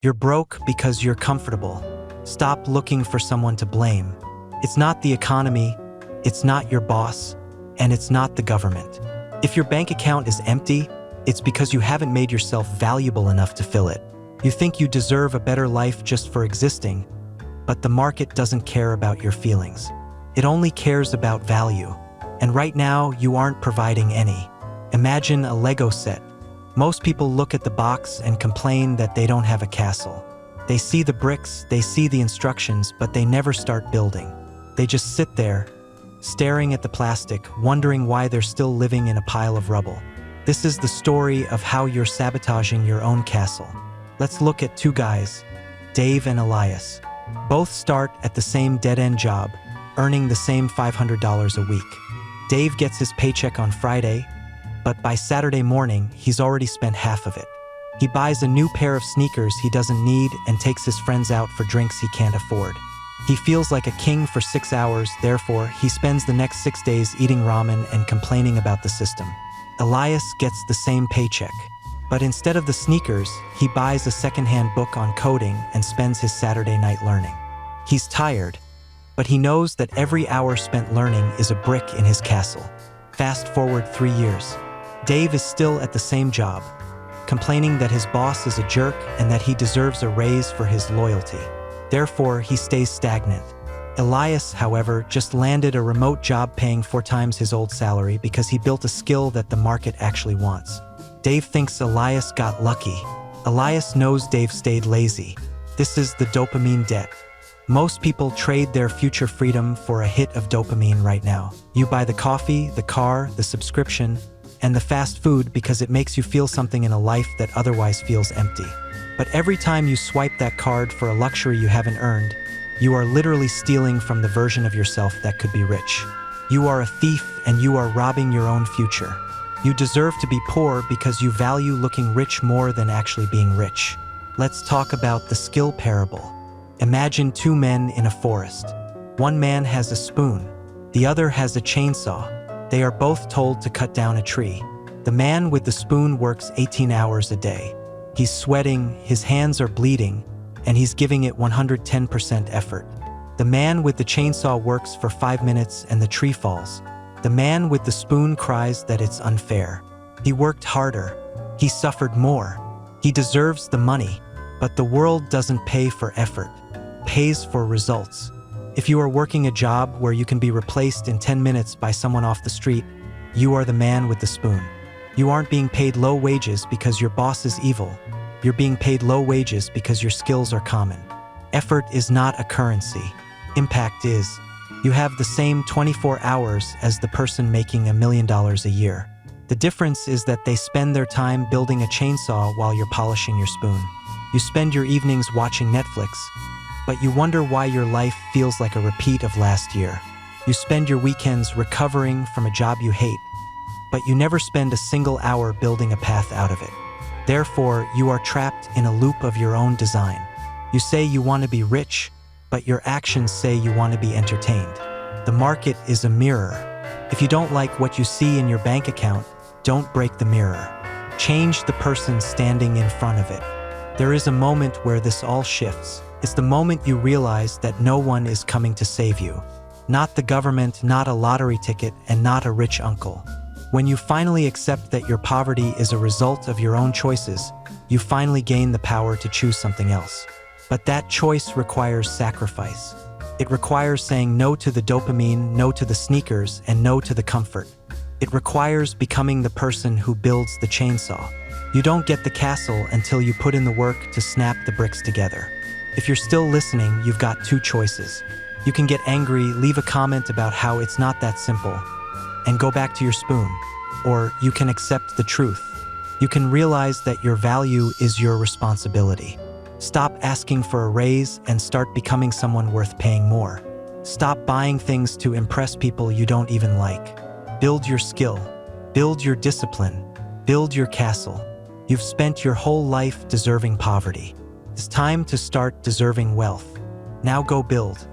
You're broke because you're comfortable. Stop looking for someone to blame. It's not the economy, it's not your boss, and it's not the government. If your bank account is empty, it's because you haven't made yourself valuable enough to fill it. You think you deserve a better life just for existing, but the market doesn't care about your feelings. It only cares about value. And right now, you aren't providing any. Imagine a Lego set. Most people look at the box and complain that they don't have a castle. They see the bricks, they see the instructions, but they never start building. They just sit there, staring at the plastic, wondering why they're still living in a pile of rubble. This is the story of how you're sabotaging your own castle. Let's look at two guys, Dave and Elias. Both start at the same dead-end job, earning the same $500 a week. Dave gets his paycheck on Friday, but by Saturday morning, he's already spent half of it. He buys a new pair of sneakers he doesn't need and takes his friends out for drinks he can't afford. He feels like a king for 6 hours, therefore, he spends the next 6 days eating ramen and complaining about the system. Elias gets the same paycheck, but instead of the sneakers, he buys a secondhand book on coding and spends his Saturday night learning. He's tired, but he knows that every hour spent learning is a brick in his castle. Fast forward 3 years. Dave is still at the same job, complaining that his boss is a jerk and that he deserves a raise for his loyalty. Therefore, he stays stagnant. Elias, however, just landed a remote job paying 4 times his old salary because he built a skill that the market actually wants. Dave thinks Elias got lucky. Elias knows Dave stayed lazy. This is the dopamine debt. Most people trade their future freedom for a hit of dopamine right now. You buy the coffee, the car, the subscription, and the fast food because it makes you feel something in a life that otherwise feels empty. But every time you swipe that card for a luxury you haven't earned, you are literally stealing from the version of yourself that could be rich. You are a thief and you are robbing your own future. You deserve to be poor because you value looking rich more than actually being rich. Let's talk about the skill parable. Imagine 2 men in a forest. One man has a spoon, the other has a chainsaw. They are both told to cut down a tree. The man with the spoon works 18 hours a day. He's sweating, his hands are bleeding, and he's giving it 110% effort. The man with the chainsaw works for 5 minutes and the tree falls. The man with the spoon cries that it's unfair. He worked harder. He suffered more. He deserves the money, but the world doesn't pay for effort, pays for results. If you are working a job where you can be replaced in 10 minutes by someone off the street, you are the man with the spoon. You aren't being paid low wages because your boss is evil. You're being paid low wages because your skills are common. Effort is not a currency. Impact is. You have the same 24 hours as the person making $1 million a year. The difference is that they spend their time building a chainsaw while you're polishing your spoon. You spend your evenings watching Netflix, but you wonder why your life feels like a repeat of last year. You spend your weekends recovering from a job you hate, but you never spend a single hour building a path out of it. Therefore, you are trapped in a loop of your own design. You say you want to be rich, but your actions say you want to be entertained. The market is a mirror. If you don't like what you see in your bank account, don't break the mirror. Change the person standing in front of it. There is a moment where this all shifts. It's the moment you realize that no one is coming to save you. Not the government, not a lottery ticket, and not a rich uncle. When you finally accept that your poverty is a result of your own choices, you finally gain the power to choose something else. But that choice requires sacrifice. It requires saying no to the dopamine, no to the sneakers, and no to the comfort. It requires becoming the person who builds the chainsaw. You don't get the castle until you put in the work to snap the bricks together. If you're still listening, you've got 2 choices. You can get angry, leave a comment about how it's not that simple, and go back to your spoon. Or you can accept the truth. You can realize that your value is your responsibility. Stop asking for a raise and start becoming someone worth paying more. Stop buying things to impress people you don't even like. Build your skill. Build your discipline. Build your castle. You've spent your whole life deserving poverty. It's time to start deserving wealth. Now go build.